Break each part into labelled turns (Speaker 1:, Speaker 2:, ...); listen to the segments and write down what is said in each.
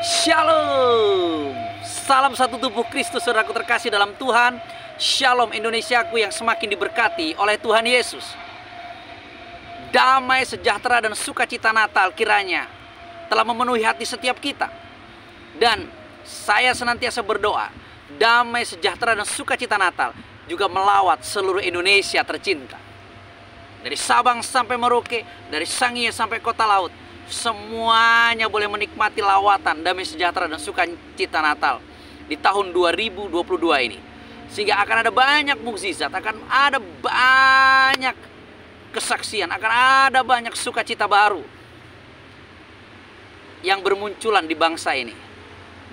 Speaker 1: Shalom. Salam satu tubuh Kristus, saudaraku terkasih dalam Tuhan. Shalom Indonesiaku yang semakin diberkati oleh Tuhan Yesus. Damai, sejahtera, dan sukacita Natal kiranya telah memenuhi hati setiap kita. Dan saya senantiasa berdoa, damai, sejahtera, dan sukacita Natal juga melawat seluruh Indonesia tercinta. Dari Sabang sampai Merauke, dari Sangihe sampai Kota Laut, semuanya boleh menikmati lawatan damai, sejahtera, dan sukacita Natal di tahun 2022 ini. Sehingga akan ada banyak mukjizat, akan ada banyak kesaksian, akan ada banyak sukacita baru yang bermunculan di bangsa ini.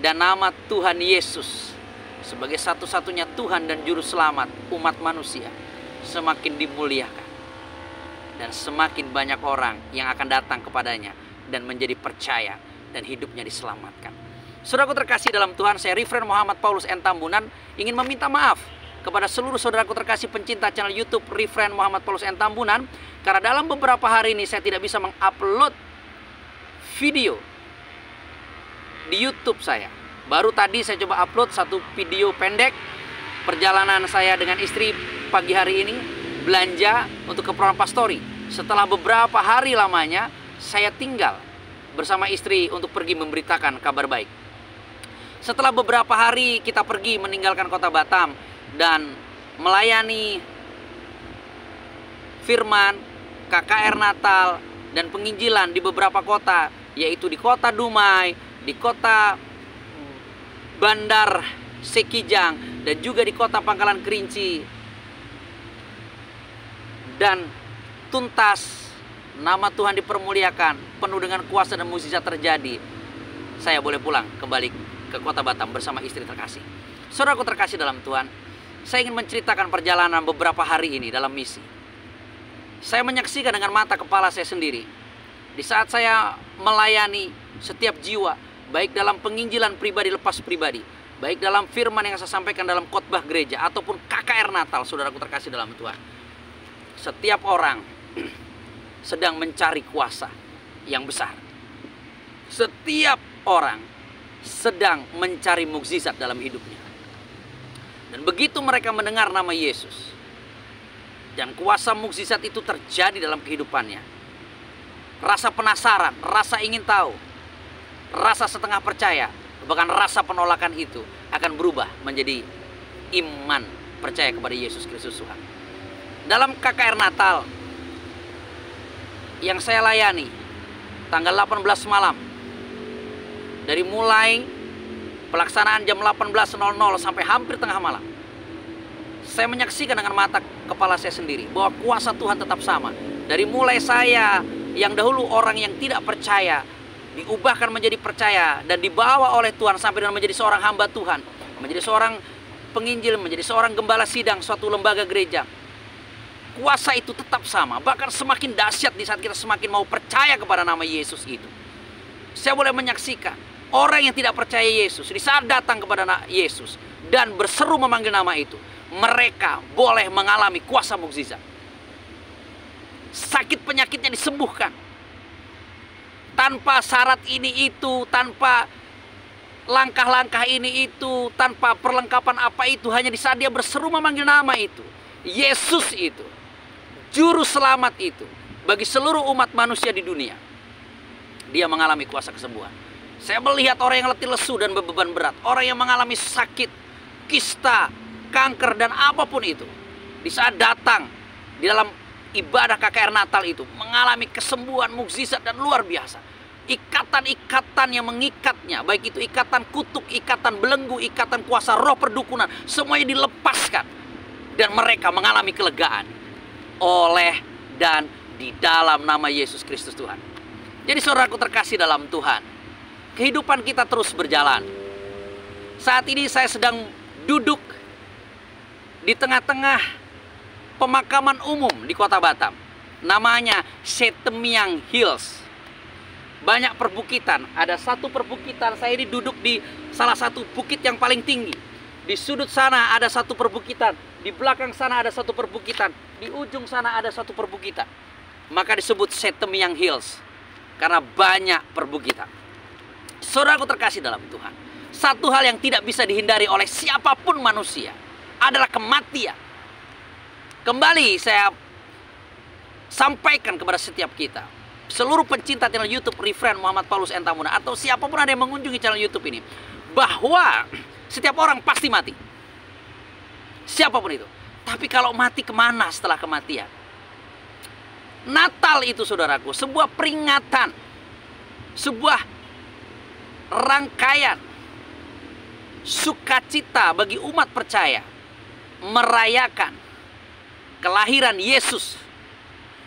Speaker 1: Dan nama Tuhan Yesus sebagai satu-satunya Tuhan dan Juru Selamat umat manusia semakin dimuliakan. Dan semakin banyak orang yang akan datang kepadanya dan menjadi percaya dan hidupnya diselamatkan. Saudaraku terkasih dalam Tuhan, saya Reverend Muhammad Paulus N. Tambunan ingin meminta maaf kepada seluruh saudaraku terkasih pencinta channel YouTube Reverend Muhammad Paulus N. Tambunan, karena dalam beberapa hari ini saya tidak bisa mengupload video di YouTube saya. Baru tadi saya coba upload satu video pendek perjalanan saya dengan istri pagi hari ini belanja untuk keperluan pastori. Setelah beberapa hari lamanya saya tinggal bersama istri untuk pergi memberitakan kabar baik. Setelah beberapa hari kita pergi meninggalkan kota Batam dan melayani firman, KKR Natal, dan penginjilan di beberapa kota, yaitu di kota Dumai, di kota Bandar Sekijang, dan juga di kota Pangkalan Kerinci. Dan tuntas nama Tuhan dipermuliakan, penuh dengan kuasa dan mukjizat terjadi. Saya boleh pulang kembali ke kota Batam bersama istri terkasih. Saudaraku terkasih dalam Tuhan, saya ingin menceritakan perjalanan beberapa hari ini dalam misi. Saya menyaksikan dengan mata kepala saya sendiri, di saat saya melayani setiap jiwa, baik dalam penginjilan pribadi lepas pribadi, baik dalam firman yang saya sampaikan dalam khotbah gereja, ataupun KKR Natal, saudaraku terkasih dalam Tuhan. Setiap orang sedang mencari kuasa yang besar. Setiap orang sedang mencari mukjizat dalam hidupnya. Dan begitu mereka mendengar nama Yesus dan kuasa mukjizat itu terjadi dalam kehidupannya, rasa penasaran, rasa ingin tahu, rasa setengah percaya, bahkan rasa penolakan itu akan berubah menjadi iman percaya kepada Yesus Kristus Tuhan. Dalam KKR Natal yang saya layani tanggal 18 malam, dari mulai pelaksanaan jam 18.00 sampai hampir tengah malam, saya menyaksikan dengan mata kepala saya sendiri bahwa kuasa Tuhan tetap sama. Dari mulai saya yang dahulu orang yang tidak percaya diubahkan menjadi percaya dan dibawa oleh Tuhan sampai dengan menjadi seorang hamba Tuhan, menjadi seorang penginjil, menjadi seorang gembala sidang suatu lembaga gereja. Kuasa itu tetap sama, bahkan semakin dahsyat di saat kita semakin mau percaya kepada nama Yesus itu. Saya boleh menyaksikan orang yang tidak percaya Yesus di saat datang kepada Yesus dan berseru memanggil nama itu, mereka boleh mengalami kuasa mukjizat. Sakit penyakitnya disembuhkan tanpa syarat ini itu, tanpa langkah-langkah ini itu, tanpa perlengkapan apa itu, hanya di saat dia berseru memanggil nama itu, Yesus itu, Juru Selamat itu, bagi seluruh umat manusia di dunia, dia mengalami kuasa kesembuhan. Saya melihat orang yang letih lesu dan beban berat, orang yang mengalami sakit, kista, kanker, dan apapun itu, di saat datang di dalam ibadah KKR Natal itu, mengalami kesembuhan, mukjizat, dan luar biasa. Ikatan-ikatan yang mengikatnya, baik itu ikatan kutuk, ikatan belenggu, ikatan kuasa roh perdukunan, semuanya dilepaskan. Dan mereka mengalami kelegaan oleh dan di dalam nama Yesus Kristus Tuhan. Jadi saudaraku terkasih dalam Tuhan, kehidupan kita terus berjalan. Saat ini saya sedang duduk di tengah-tengah pemakaman umum di kota Batam. Namanya Setemiang Hills. Banyak perbukitan. Ada satu perbukitan, saya ini duduk di salah satu bukit yang paling tinggi. Di sudut sana ada satu perbukitan, di belakang sana ada satu perbukitan, di ujung sana ada satu perbukitan. Maka disebut Setemiang Hills, karena banyak perbukitan. Saudaraku terkasih dalam Tuhan, satu hal yang tidak bisa dihindari oleh siapapun manusia adalah kematian. Kembali saya sampaikan kepada setiap kita, seluruh pencinta channel YouTube Refrain Muhammad Paulus Entamuna, atau siapapun ada yang mengunjungi channel YouTube ini, bahwa setiap orang pasti mati. Siapapun itu. Tapi kalau mati, kemana setelah kematian? Natal itu, saudaraku, sebuah peringatan, sebuah rangkaian sukacita bagi umat percaya merayakan kelahiran Yesus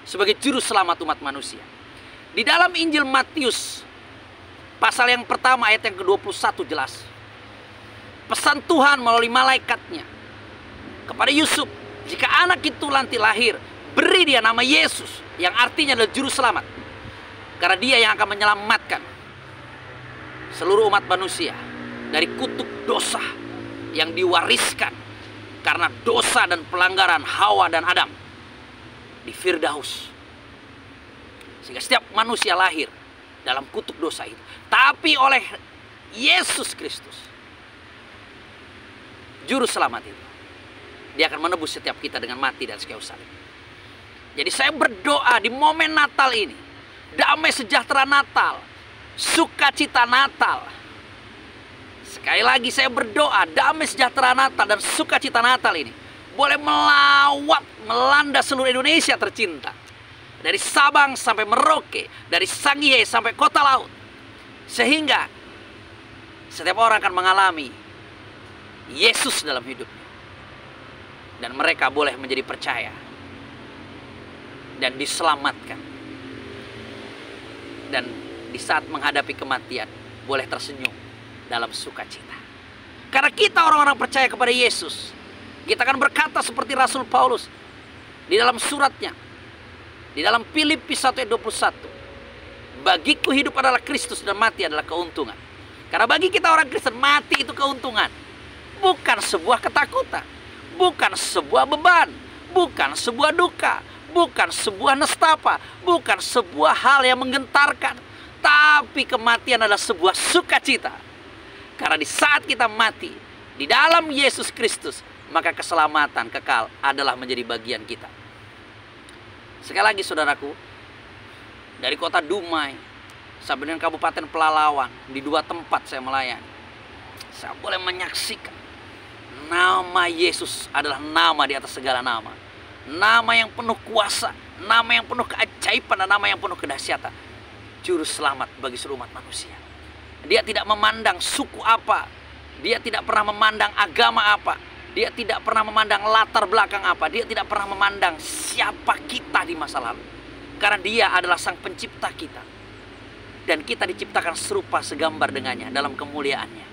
Speaker 1: sebagai juru selamat umat manusia. Di dalam Injil Matius pasal yang pertama ayat yang ke-21 jelas, pesan Tuhan melalui malaikatnya kepada Yusuf, jika anak itu nanti lahir, beri dia nama Yesus, yang artinya adalah juru selamat, karena dia yang akan menyelamatkan seluruh umat manusia dari kutuk dosa yang diwariskan karena dosa dan pelanggaran Hawa dan Adam di Firdaus. Sehingga setiap manusia lahir dalam kutuk dosa itu. Tapi oleh Yesus Kristus, juru selamat itu, dia akan menebus setiap kita dengan mati dan kayu salib. Jadi saya berdoa di momen Natal ini, damai sejahtera Natal, sukacita Natal. Sekali lagi saya berdoa, damai sejahtera Natal dan sukacita Natal ini boleh melanda seluruh Indonesia tercinta. Dari Sabang sampai Merauke, dari Sangihe sampai Kota Laut. Sehingga setiap orang akan mengalami Yesus dalam hidupnya. Dan mereka boleh menjadi percaya dan diselamatkan. Dan di saat menghadapi kematian boleh tersenyum dalam sukacita. Karena kita orang-orang percaya kepada Yesus, kita akan berkata seperti Rasul Paulus di dalam suratnya, di dalam Filipi 1 ayat 21. Bagiku hidup adalah Kristus dan mati adalah keuntungan. Karena bagi kita orang Kristen, mati itu keuntungan. Bukan sebuah ketakutan, bukan sebuah beban, bukan sebuah duka, bukan sebuah nestapa, bukan sebuah hal yang menggentarkan. Tapi kematian adalah sebuah sukacita. Karena di saat kita mati di dalam Yesus Kristus, maka keselamatan kekal adalah menjadi bagian kita. Sekali lagi saudaraku, dari kota Dumai sampai dengan Kabupaten Pelalawan, di 2 tempat saya melayani, saya boleh menyaksikan nama Yesus adalah nama di atas segala nama. Nama yang penuh kuasa, nama yang penuh keajaiban, dan nama yang penuh kedahsyatan. Juru selamat bagi seluruh umat manusia. Dia tidak memandang suku apa, dia tidak pernah memandang agama apa, dia tidak pernah memandang latar belakang apa, dia tidak pernah memandang siapa kita di masa lalu. Karena dia adalah sang pencipta kita. Dan kita diciptakan serupa segambar dengannya dalam kemuliaannya.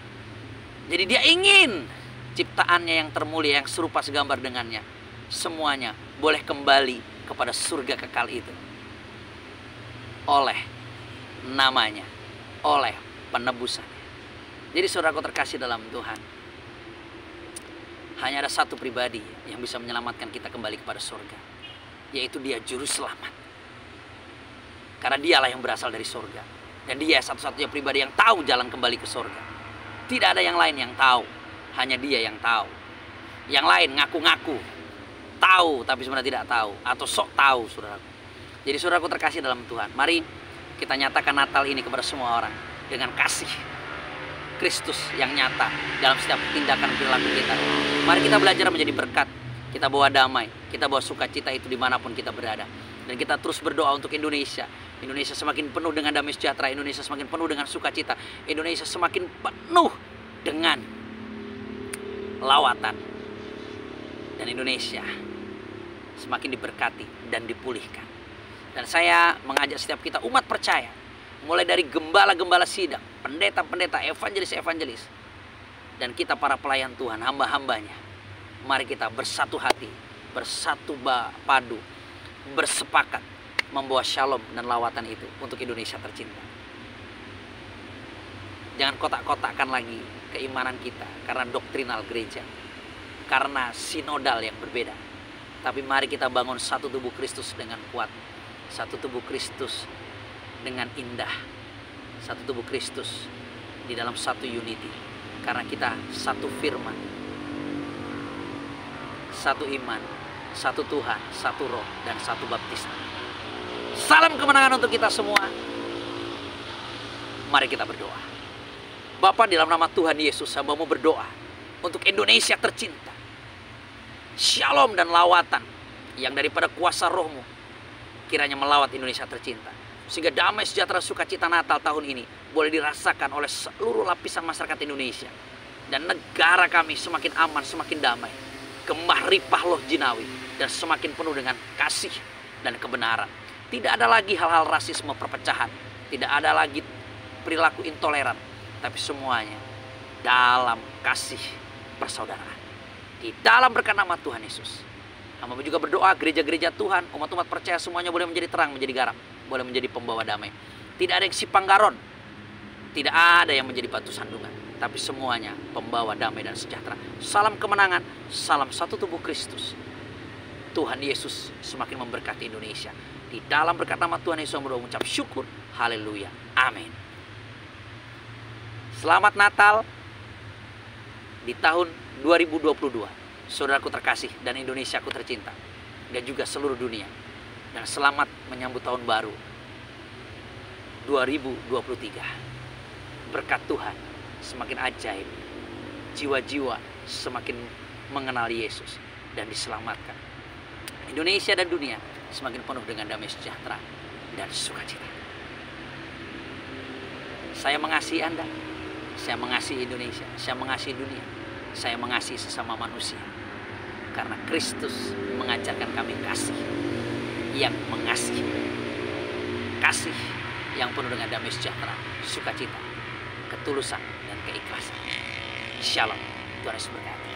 Speaker 1: Jadi dia ingin ciptaannya yang termulia, yang serupa segambar dengannya, semuanya boleh kembali kepada surga kekal itu. Oleh namanya, oleh penebusannya. Jadi saudaraku terkasih dalam Tuhan, hanya ada satu pribadi yang bisa menyelamatkan kita kembali kepada surga, yaitu dia juru selamat. Karena dialah yang berasal dari surga, dan dia satu-satunya pribadi yang tahu jalan kembali ke surga. Tidak ada yang lain yang tahu, hanya dia yang tahu. Yang lain ngaku-ngaku tahu tapi sebenarnya tidak tahu, atau sok tahu, saudaraku. Jadi saudaraku terkasih dalam Tuhan, mari kita nyatakan Natal ini kepada semua orang dengan kasih Kristus yang nyata dalam setiap tindakan perilaku kita. Mari kita belajar menjadi berkat. Kita bawa damai, kita bawa sukacita itu dimanapun kita berada. Dan kita terus berdoa untuk Indonesia. Indonesia semakin penuh dengan damai sejahtera, Indonesia semakin penuh dengan sukacita, Indonesia semakin penuh dengan lawatan, dan Indonesia semakin diberkati dan dipulihkan. Dan saya mengajak setiap kita umat percaya, mulai dari gembala-gembala sidang, pendeta-pendeta, evangelis-evangelis, dan kita para pelayan Tuhan, hamba-hambanya, mari kita bersatu hati, bersatu padu, bersepakat membawa shalom dan lawatan itu untuk Indonesia tercinta. Jangan kotak-kotakkan lagi keimanan kita karena doktrinal gereja, karena sinodal yang berbeda. Tapi mari kita bangun satu tubuh Kristus dengan kuat, satu tubuh Kristus dengan indah, satu tubuh Kristus di dalam satu unity. Karena kita satu firman, satu iman, satu Tuhan, satu roh, dan satu baptisan. Salam kemenangan untuk kita semua. Mari kita berdoa. Bapa, dalam nama Tuhan Yesus, hamba-Mu berdoa untuk Indonesia tercinta. Shalom dan lawatan yang daripada kuasa roh-Mu kiranya melawat Indonesia tercinta. Sehingga damai, sejahtera, sukacita Natal tahun ini boleh dirasakan oleh seluruh lapisan masyarakat Indonesia. Dan negara kami semakin aman, semakin damai. Kemah ripah loh jinawi. Dan semakin penuh dengan kasih dan kebenaran. Tidak ada lagi hal-hal rasisme, perpecahan. Tidak ada lagi perilaku intoleran. Tapi semuanya dalam kasih persaudaraan. Di dalam berkat nama Tuhan Yesus. Hamba juga berdoa gereja-gereja Tuhan, umat-umat percaya semuanya boleh menjadi terang, menjadi garam. Boleh menjadi pembawa damai. Tidak ada yang sipanggaron. Tidak ada yang menjadi batu sandungan. Tapi semuanya pembawa damai dan sejahtera. Salam kemenangan. Salam satu tubuh Kristus. Tuhan Yesus semakin memberkati Indonesia. Di dalam berkat nama Tuhan Yesus berdoa mengucap syukur. Haleluya. Amin. Selamat Natal di tahun 2022. Saudaraku terkasih dan Indonesiaku tercinta. Dan juga seluruh dunia. Dan selamat menyambut tahun baru 2023. Berkat Tuhan semakin ajaib. Jiwa-jiwa semakin mengenali Yesus dan diselamatkan. Indonesia dan dunia semakin penuh dengan damai sejahtera dan sukacita. Saya mengasihi Anda. Saya mengasihi Indonesia. Saya mengasihi dunia. Saya mengasihi sesama manusia. Karena Kristus mengajarkan kami kasih yang mengasihi. Kasih yang penuh dengan damai sejahtera, sukacita, ketulusan, dan keikhlasan. Shalom. Tuhan Yesus berkati.